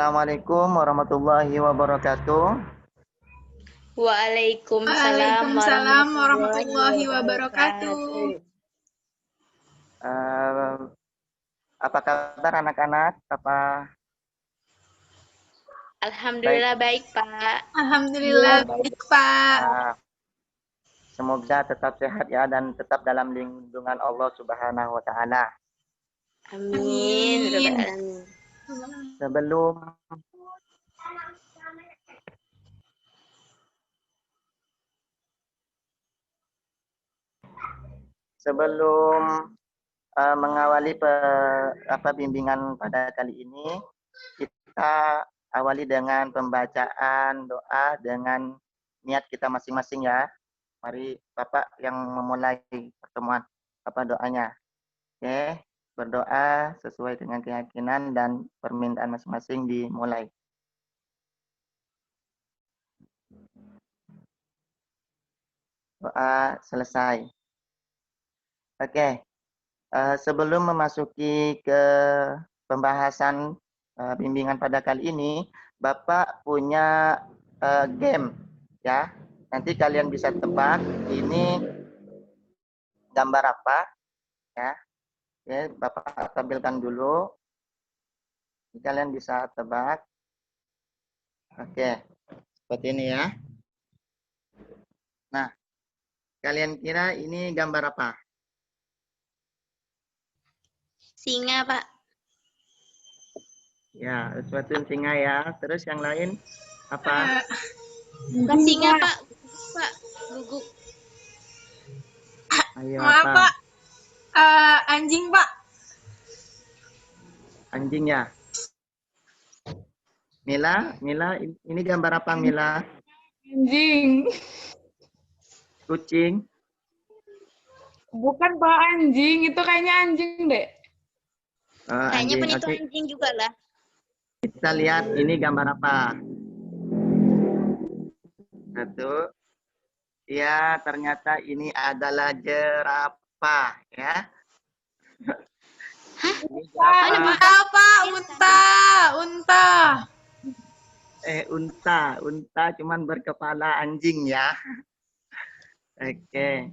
Assalamualaikum warahmatullahi wabarakatuh. Waalaikumsalam Waalaikumsalam warahmatullahi warahmatullahi wabarakatuh. wabarakatuh. Apa kabar anak-anak? Alhamdulillah baik, Pak. Alhamdulillah baik, Pak. Semoga tetap sehat ya dan tetap dalam lindungan Allah Subhanahu wa taala. Amin. Amin. Sebelum mengawali bimbingan pada kali ini, kita awali dengan pembacaan doa dengan niat kita masing-masing ya. Mari Bapak yang memulai pertemuan, apa doanya? Oke, berdoa sesuai dengan keyakinan dan permintaan masing-masing dimulai. Doa selesai. Oke, sebelum memasuki ke pembahasan bimbingan pada kali ini, Bapak punya game ya. Nanti kalian bisa tebak ini gambar apa ya. Oke, Bapak tampilkan dulu. Kalian bisa tebak. Oke, seperti ini ya. Nah, kalian kira ini gambar apa? Singa, Pak. Ya, sesuatu singa ya. Terus yang lain apa? Bukan singa, Pak. Pak, guguk. Ayo, Maaf, apa? Pak. Anjing, Pak. Anjing ya. Mila, ini gambar apa Mila? Anjing. Kucing. Bukan Pak, anjing. Itu kayaknya anjing deh. Kayaknya pun itu Oke. anjing juga lah. Kita lihat ini gambar apa. Satu. Ya, ternyata ini adalah jerapah ya. Hah? Ini jerapah. Pak? Unta. Unta cuman berkepala anjing ya. Oke.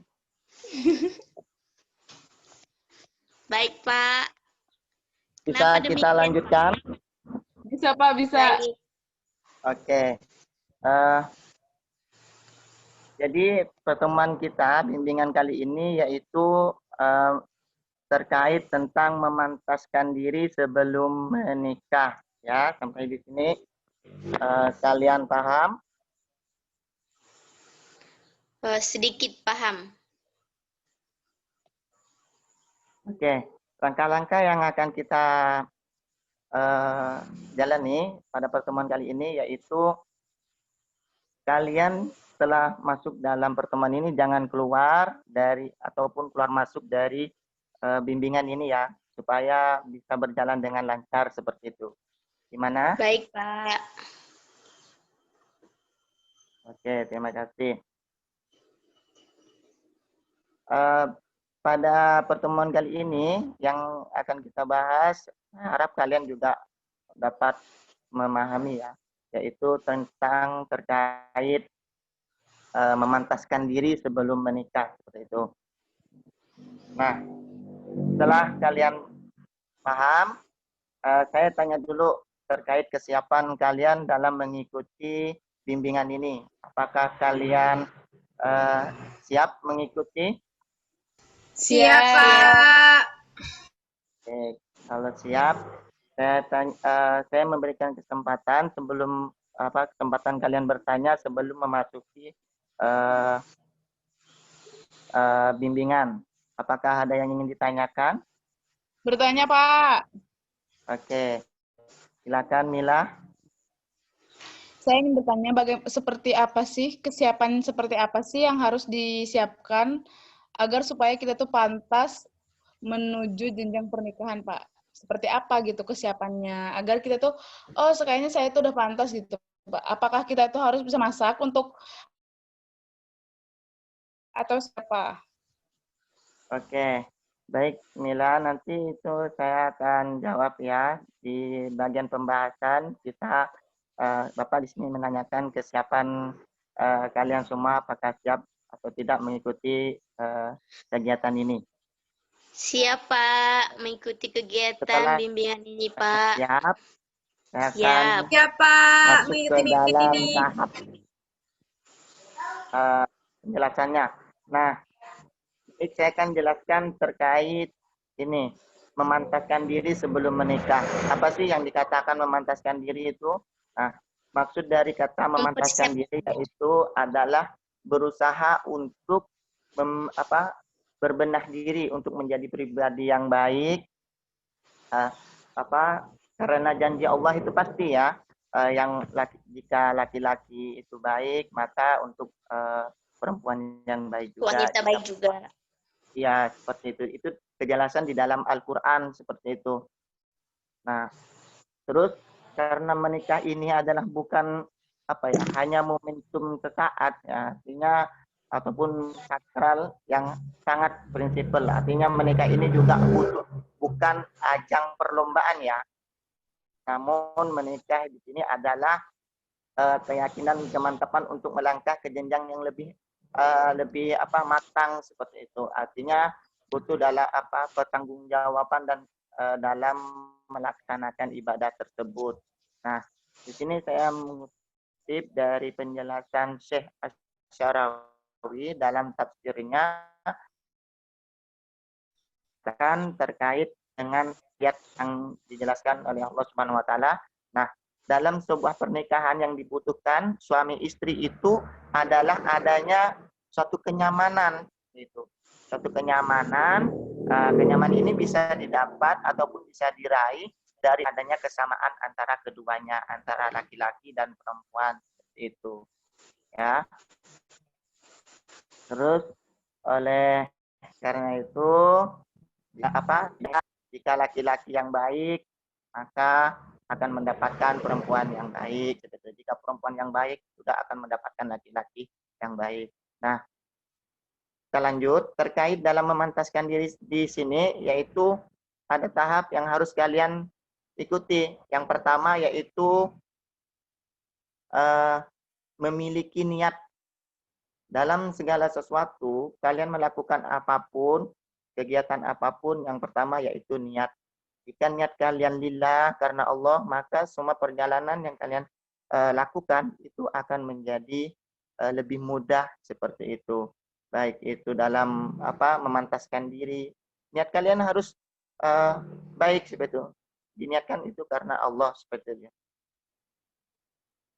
Baik, Pak. Kita lanjutkan. Bisa Pak, bisa. Baik. Oke. Jadi pertemuan kita bimbingan kali ini yaitu terkait tentang memantaskan diri sebelum menikah ya. Sampai di sini kalian paham? Sedikit paham. Oke. Langkah-langkah yang akan kita jalani pada pertemuan kali ini yaitu kalian setelah masuk dalam pertemuan ini jangan keluar dari ataupun keluar masuk dari bimbingan ini ya, supaya bisa berjalan dengan lancar seperti itu. Gimana? Baik, Pak. Oke, terima kasih. Pada pertemuan kali ini yang akan kita bahas, harap kalian juga dapat memahami ya, yaitu tentang terkait memantaskan diri sebelum menikah seperti itu. Nah, setelah kalian paham, saya tanya dulu terkait kesiapan kalian dalam mengikuti bimbingan ini. Apakah kalian siap mengikuti? Siap, Pak. Oke, kalau siap, saya memberikan kesempatan sebelum kesempatan kalian bertanya sebelum memasuki bimbingan. Apakah ada yang ingin ditanyakan? Bertanya Pak. Oke, silakan Mila. Saya ingin bertanya seperti apa sih, kesiapan seperti apa sih yang harus disiapkan agar supaya kita tuh pantas menuju jenjang pernikahan, Pak. Seperti apa gitu kesiapannya agar kita tuh, oh kayaknya saya tuh udah pantas gitu, Pak. Apakah kita tuh harus bisa masak untuk atau siapa? Oke, Baik, Mila, nanti itu saya akan jawab ya di bagian pembahasan kita. Bapak di sini menanyakan kesiapan kalian semua apakah siap atau tidak mengikuti kegiatan ini. Siap, Pak. Mengikuti kegiatan Setelah bimbingan ini, Pak. siap, saya akan Siap. Ya, Pak. masuk ke Mengikuti dalam ini. tahap penjelasannya. Nah, ini saya akan jelaskan terkait ini memantaskan diri sebelum menikah. Apa sih yang dikatakan memantaskan diri itu? Nah, maksud dari kata memantaskan diri yaitu adalah berusaha untuk berbenah diri untuk menjadi pribadi yang baik. Karena janji Allah itu pasti ya, jika laki-laki itu baik, maka untuk perempuan yang baik juga. Wanita baik juga. Ya, seperti itu. Itu kejelasan di dalam Al-Quran seperti itu. Nah, terus karena menikah ini adalah bukan hanya momentum sesaat, ya, artinya ataupun sakral yang sangat prinsipal. Artinya menikah ini juga bukan ajang perlombaan ya. Namun menikah di sini adalah keyakinan kemantapan untuk melangkah ke jenjang yang lebih matang seperti itu. Artinya butuh dalam pertanggungjawaban dan dalam melaksanakan ibadah tersebut. Nah, di sini saya mengutip dari penjelasan Syekh Asy-Syarawi dalam tafsirnya terkait dengan ayat yang dijelaskan oleh Allah Subhanahu wa taala. Nah, dalam sebuah pernikahan yang dibutuhkan suami istri itu adalah adanya suatu kenyamanan itu. Suatu kenyamanan, kenyamanan ini bisa didapat ataupun bisa diraih dari adanya kesamaan antara keduanya, antara laki-laki dan perempuan seperti itu. Ya. Terus oleh karena itu jika laki-laki yang baik maka akan mendapatkan perempuan yang baik. Jika perempuan yang baik juga akan mendapatkan laki-laki yang baik. Nah, kita lanjut terkait dalam memantaskan diri di sini, yaitu ada tahap yang harus kalian ikuti. Yang pertama yaitu memiliki niat. Dalam segala sesuatu, kalian melakukan apapun, kegiatan apapun, yang pertama yaitu niat. Jika niat kalian lillah karena Allah, maka semua perjalanan yang kalian lakukan itu akan menjadi lebih mudah seperti itu. Baik itu dalam memantaskan diri. Niat kalian harus baik seperti itu. Diniatkan itu karena Allah seperti itu.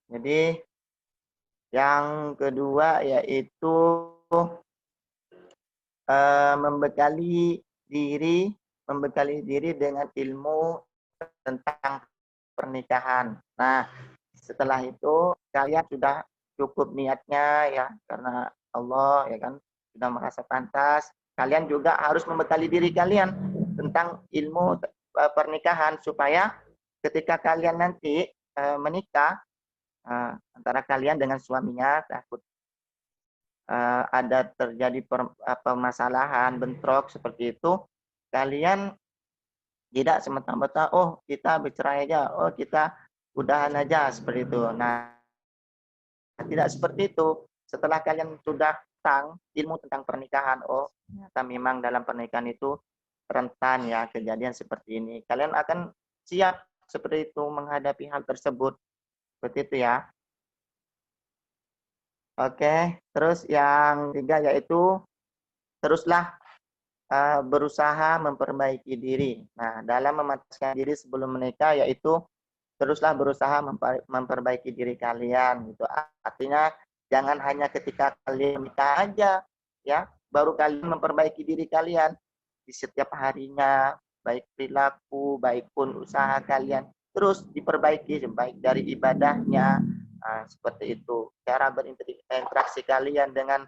Jadi yang kedua yaitu membekali diri dengan ilmu tentang pernikahan. Nah, setelah itu kalian sudah cukup niatnya ya karena Allah ya kan sudah merasa pantas. Kalian juga harus membekali diri kalian tentang ilmu pernikahan supaya ketika kalian nanti menikah antara kalian dengan suaminya takut ada terjadi permasalahan bentrok seperti itu, kalian tidak semata-mata kita bercerai aja, kita udahan aja seperti itu. Nah, tidak seperti itu. Setelah kalian sudah tahu ilmu tentang pernikahan, ternyata memang dalam pernikahan itu rentan ya kejadian seperti ini. Kalian akan siap seperti itu menghadapi hal tersebut. Seperti itu ya. Oke, terus yang ketiga yaitu teruslah berusaha memperbaiki diri. Nah, dalam memantaskan diri sebelum menikah yaitu teruslah berusaha memperbaiki diri kalian gitu. Artinya jangan hanya ketika kalian menikah aja ya, baru kalian memperbaiki diri kalian di setiap harinya, baik perilaku, baik pun usaha kalian terus diperbaiki baik dari ibadahnya. Nah, seperti itu. Cara berinteraksi kalian dengan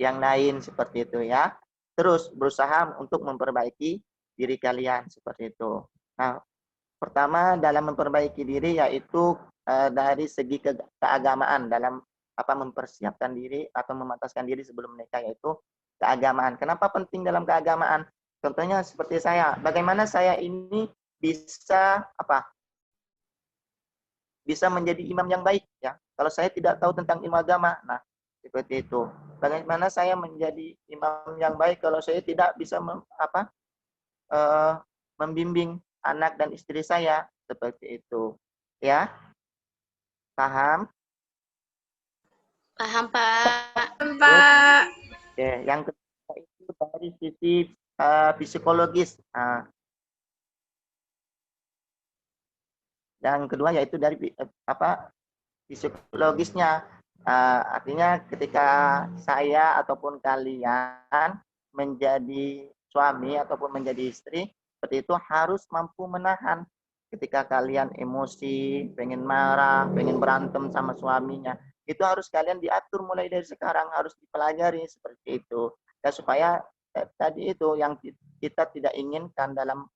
yang lain seperti itu ya. Terus berusaha untuk memperbaiki diri kalian seperti itu. Nah, pertama dalam memperbaiki diri yaitu dari segi keagamaan dalam mempersiapkan diri atau memantaskan diri sebelum menikah yaitu keagamaan. Kenapa penting dalam keagamaan? Contohnya seperti saya, bagaimana saya ini bisa bisa menjadi imam yang baik ya. Kalau saya tidak tahu tentang ilmu agama, nah seperti itu. Bagaimana saya menjadi imam yang baik kalau saya tidak bisa membimbing anak dan istri saya seperti itu. Ya, paham? Paham, Pak. Pak. Oke, yang kedua itu dari sisi psikologis. Yang kedua yaitu dari psikologisnya. Artinya ketika saya ataupun kalian menjadi suami ataupun menjadi istri, seperti itu harus mampu menahan ketika kalian emosi, pengen marah, pengen berantem sama suaminya. Itu harus kalian diatur mulai dari sekarang, harus dipelajari seperti itu. Ya, supaya tadi itu yang kita tidak inginkan dalam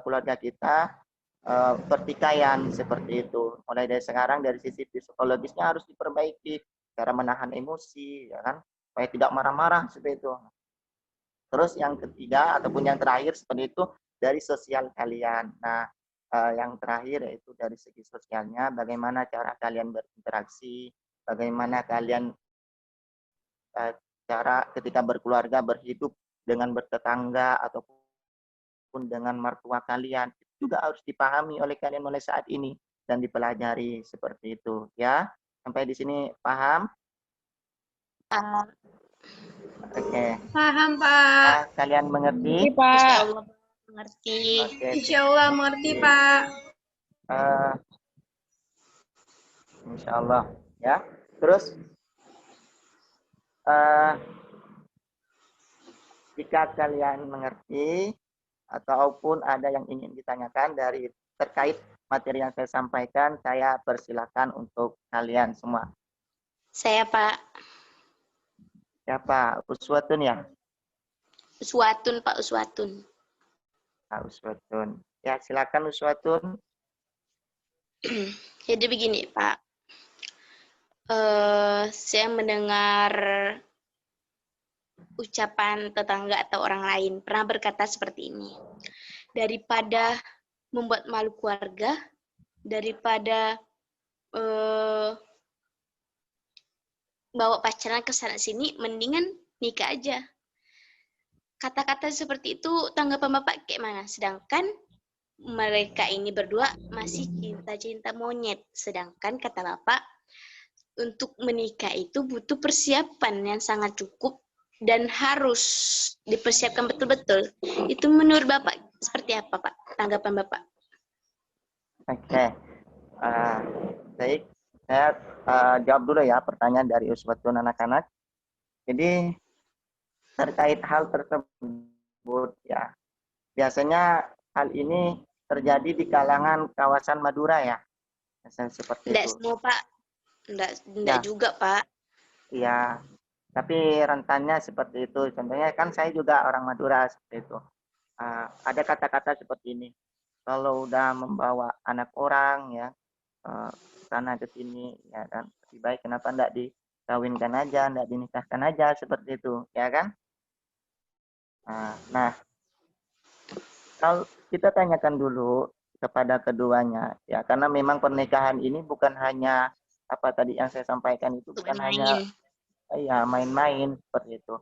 keluarga kita, pertikaian seperti itu. Mulai dari sekarang dari sisi psikologisnya harus diperbaiki, cara menahan emosi, ya kan, supaya tidak marah-marah seperti itu. Terus yang ketiga ataupun yang terakhir seperti itu dari sosial kalian. Nah, yang terakhir yaitu dari segi sosialnya, bagaimana cara kalian berinteraksi, bagaimana kalian cara ketika berkeluarga berhidup dengan bertetangga ataupun dengan mertua kalian, itu juga harus dipahami oleh kalian mulai saat ini dan dipelajari seperti itu ya. Sampai di sini paham? Oke. Paham, Pak. Kalian mengerti? Iya, Pak. Insya Allah mengerti. Oke. Insya Allah mengerti, Pak. Insya Allah ya. Terus jika kalian mengerti ataupun ada yang ingin ditanyakan dari terkait materi yang saya sampaikan, saya persilakan untuk kalian semua. Saya, Pak. Siapa? Uswatun ya? Uswatun, Pak, Uswatun. Uswatun. Ya, silakan Uswatun. Jadi begini, Pak. Saya mendengar ucapan tetangga atau orang lain pernah berkata seperti ini. Daripada membuat malu keluarga, daripada bawa pacaran ke sana sini, mendingan nikah aja. Kata-kata seperti itu tanggapan Bapak kayak mana? Sedangkan mereka ini berdua masih cinta-cinta monyet. Sedangkan kata Bapak, untuk menikah itu butuh persiapan yang sangat cukup dan harus dipersiapkan betul-betul. Itu menurut Bapak seperti apa, Pak? Tanggapan Bapak? Oke. Baik. Saya jawab dulu ya pertanyaan dari Uswatun anak-anak. Jadi terkait hal tersebut ya, biasanya hal ini terjadi di kalangan kawasan Madura ya. Biasanya seperti Tidak itu. semua, Pak. Tidak juga, Pak. Iya, tapi rentannya seperti itu. Contohnya kan saya juga orang Madura seperti itu. Ada kata-kata seperti ini. Kalau udah membawa anak orang ya sana ke sini ya kan, lebih baik kenapa enggak dikawinkan aja, enggak dinikahkan aja seperti itu, ya kan? Nah, kalau kita tanyakan dulu kepada keduanya ya, karena memang pernikahan ini bukan hanya apa tadi yang saya sampaikan itu bukan hanya main-main seperti itu.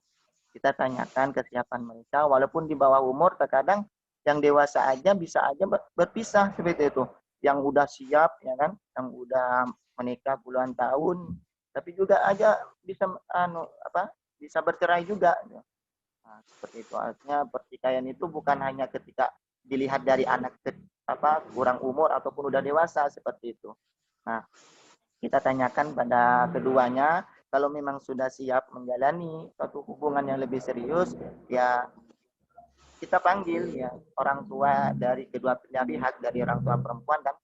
Kita tanyakan kesiapan mereka, walaupun di bawah umur terkadang yang dewasa aja bisa aja berpisah seperti itu. Yang udah siap ya kan, yang udah menikah puluhan tahun, tapi juga aja bisa bisa bercerai juga. Nah, seperti itu. Artinya pertikaian itu bukan hanya ketika dilihat dari anak kurang umur ataupun udah dewasa seperti itu. Nah, kita tanyakan pada keduanya, kalau memang sudah siap menjalani suatu hubungan yang lebih serius, ya kita panggil ya orang tua dari kedua pihak, dari orang tua perempuan dan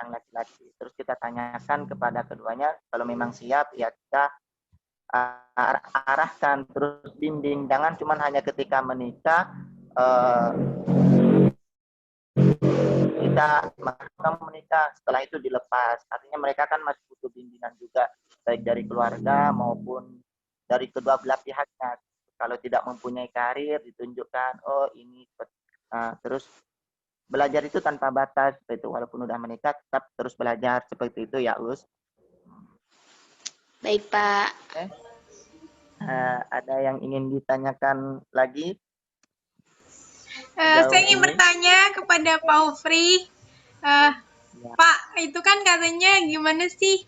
yang laki-laki. Terus kita tanyakan kepada keduanya, kalau memang siap, ya kita arahkan, terus bimbing. Jangan cuma hanya ketika menikah, kita menikah, setelah itu dilepas. Artinya mereka kan masih butuh bimbingan juga, baik dari keluarga maupun dari kedua belah pihaknya. kalau tidak mempunyai karir ditunjukkan, oh ini terus belajar itu tanpa batas seperti itu, walaupun udah menikah tetap terus belajar seperti itu ya Us. Baik, Pak. Oke. Ada yang ingin ditanyakan lagi? Saya ingin bertanya kepada Pak Ofri. Pak, itu kan katanya gimana sih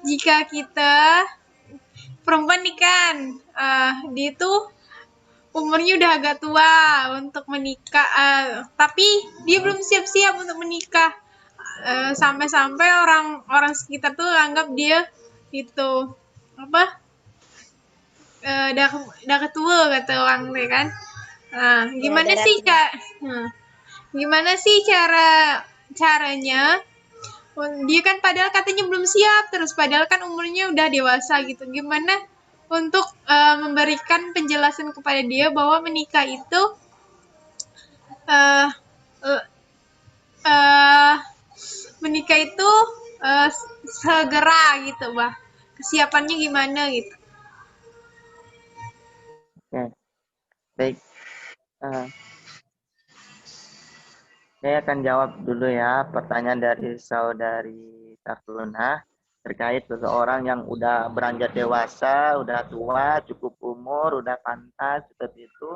jika kita perempuan nih kan, dia tuh umurnya udah agak tua untuk menikah, tapi dia belum siap-siap untuk menikah. Sampai-sampai orang sekitar tuh anggap dia itu apa? Udah ketua kata orang deh kan. Nah, gimana sih caranya? Dia kan padahal katanya belum siap, terus padahal kan umurnya udah dewasa gitu. Gimana untuk memberikan penjelasan kepada dia bahwa menikah itu uh, menikah itu segera gitu, Bah. Kesiapannya gimana gitu. Oke, baik. Saya akan jawab dulu ya pertanyaan dari saudari Tartuna terkait seseorang yang udah beranjak dewasa, udah tua, cukup umur, udah pantas seperti itu,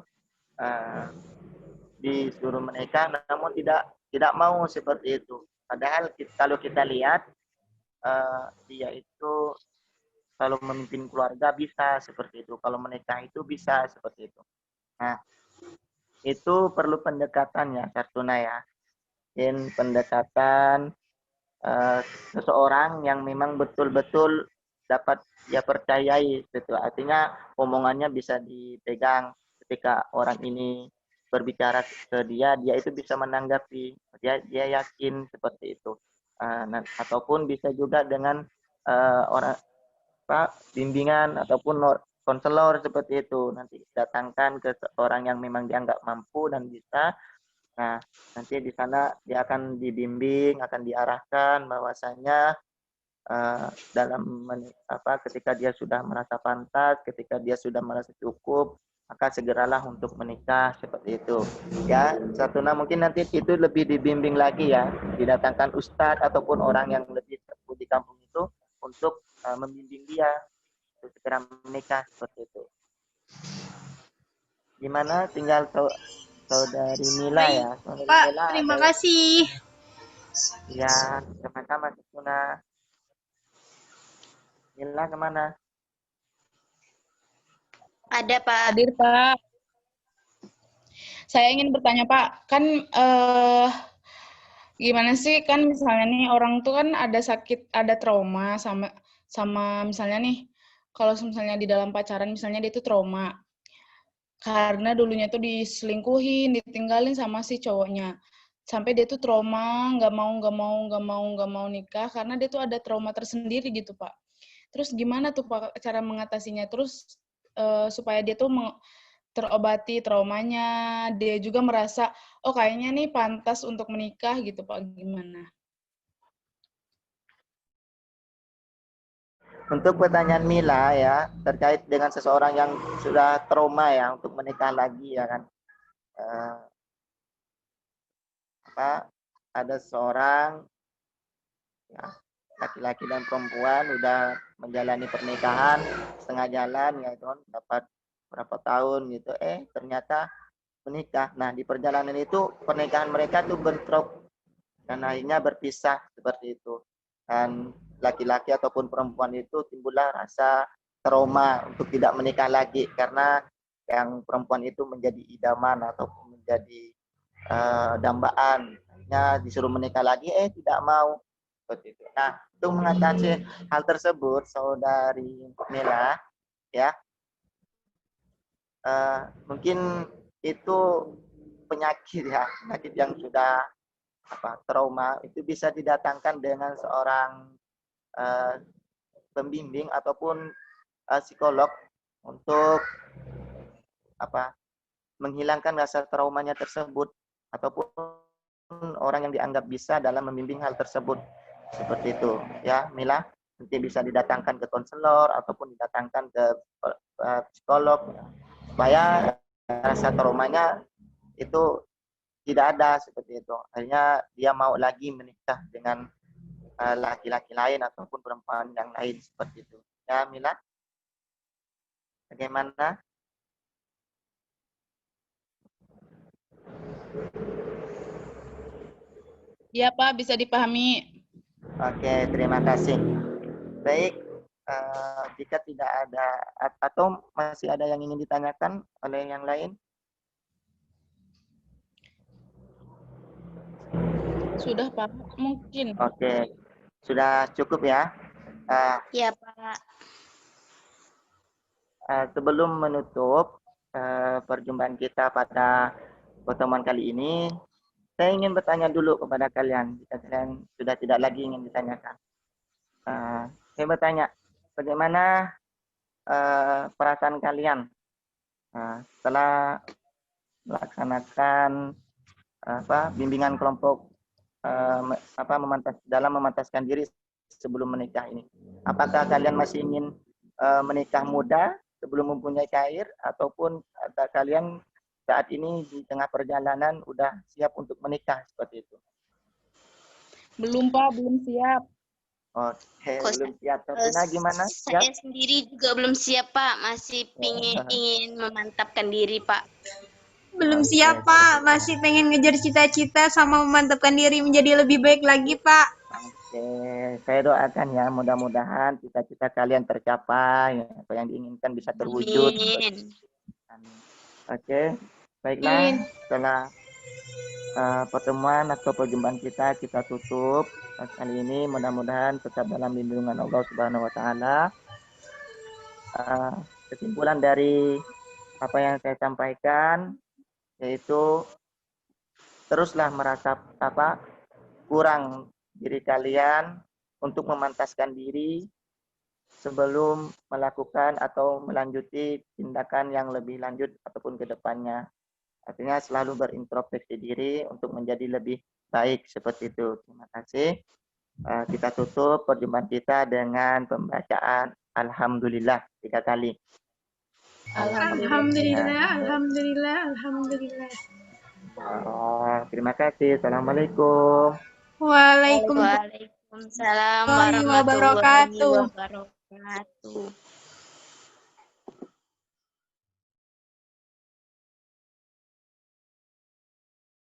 disuruh menikah, namun tidak mau seperti itu. Padahal kalau kita lihat dia itu kalau memimpin keluarga bisa seperti itu, kalau menikah itu bisa seperti itu. Nah, itu perlu pendekatannya, Tartuna ya. Pendekatan seseorang yang memang betul-betul dapat dia percayai, gitu. Artinya omongannya bisa dipegang ketika orang ini berbicara ke dia itu bisa menanggapi, dia yakin seperti itu. Ataupun bisa juga dengan orang bimbingan ataupun konselor seperti itu, nanti datangkan ke orang yang memang dianggap mampu dan bisa. Nah, nanti di sana dia akan dibimbing, akan diarahkan bahwasanya ketika dia sudah merasa pantas, ketika dia sudah merasa cukup, maka segeralah untuk menikah seperti itu. Ya, Tartuna mungkin nanti itu lebih dibimbing lagi ya, didatangkan ustadz ataupun orang yang lebih sepuh di kampung itu untuk membimbing dia untuk segera menikah seperti itu. Gimana? Tinggal Saudari Mila ya. Saudari Pak, Mila, terima kasih. Ya, sama-sama Tuna. Mila kemana? Ada, Pak. Hadir, Pak. Saya ingin bertanya, Pak. Kan gimana sih, kan misalnya nih orang tuh kan ada sakit, ada trauma sama misalnya nih, kalau misalnya di dalam pacaran misalnya dia tuh trauma karena dulunya tuh diselingkuhin, ditinggalin sama si cowoknya. Sampai dia tuh trauma, nggak mau nikah karena dia tuh ada trauma tersendiri gitu, Pak. Terus gimana tuh Pak cara mengatasinya? Terus supaya dia tuh terobati traumanya, dia juga merasa, oh kayaknya nih pantas untuk menikah gitu Pak, gimana? Untuk pertanyaan Mila ya, terkait dengan seseorang yang sudah trauma ya untuk menikah lagi ya kan. Ada seorang ya, laki-laki dan perempuan udah menjalani pernikahan setengah jalan ya kan, dapat berapa tahun gitu, ternyata menikah. Nah, di perjalanan itu pernikahan mereka tuh bentrok dan akhirnya berpisah seperti itu. Dan laki-laki ataupun perempuan itu timbullah rasa trauma untuk tidak menikah lagi karena yang perempuan itu menjadi idaman ataupun menjadi dambaan. Akhirnya disuruh menikah lagi, tidak mau. Seperti itu. Nah, untuk mengatasi hal tersebut, Saudari Mila, ya, mungkin itu penyakit yang sudah trauma, itu bisa didatangkan dengan seorang pembimbing ataupun psikolog untuk menghilangkan rasa traumanya tersebut ataupun orang yang dianggap bisa dalam membimbing hal tersebut seperti itu ya Mila. nanti bisa didatangkan ke konselor ataupun didatangkan ke psikolog supaya rasa traumanya itu tidak ada seperti itu. Akhirnya dia mau lagi menikah dengan laki-laki lain ataupun perempuan yang lain seperti itu. Ya, Mila? Bagaimana? Iya, Pak, bisa dipahami. Oke, terima kasih. Baik, jika tidak ada atau masih ada yang ingin ditanyakan oleh yang lain? Sudah, Pak, mungkin. Oke, sudah cukup ya. Ya, Pak. Sebelum menutup perjumpaan kita pada pertemuan kali ini, saya ingin bertanya dulu kepada kalian, jika kalian sudah tidak lagi ingin ditanyakan. Saya bertanya, bagaimana perasaan kalian setelah melaksanakan bimbingan kelompok dalam memantaskan diri sebelum menikah ini? Apakah kalian masih ingin menikah muda sebelum mempunyai karir, ataupun kalian saat ini di tengah perjalanan udah siap untuk menikah seperti itu? Belum, Pak, belum siap. Oke, belum siap. Tina gimana? Saya Siap? sendiri juga belum siap, Pak. Masih ingin memantapkan diri, Pak. Belum siap, Pak. Masih pengen ngejar cita-cita sama memantapkan diri menjadi lebih baik lagi, Pak. Oke, saya doakan ya, mudah-mudahan cita-cita kalian tercapai, apa yang diinginkan bisa terwujud. Amin. Oke, baiklah. Setelah pertemuan atau perjumpaan kita tutup kali ini. Mudah-mudahan tetap dalam lindungan Allah Subhanahu Wa Taala. Kesimpulan dari apa yang saya sampaikan yaitu teruslah merasa kurang diri kalian untuk memantaskan diri sebelum melakukan atau melanjuti tindakan yang lebih lanjut ataupun ke depannya. Artinya selalu berintrospeksi diri untuk menjadi lebih baik seperti itu. Terima kasih. Kita tutup perjumpaan kita dengan pembacaan Alhamdulillah 3 kali. Alhamdulillah, alhamdulillah, alhamdulillah. Terima kasih. Assalamualaikum. Waalaikumsalam Waalaikumsalam warahmatullahi warahmatullahi wabarakatuh. wabarakatuh.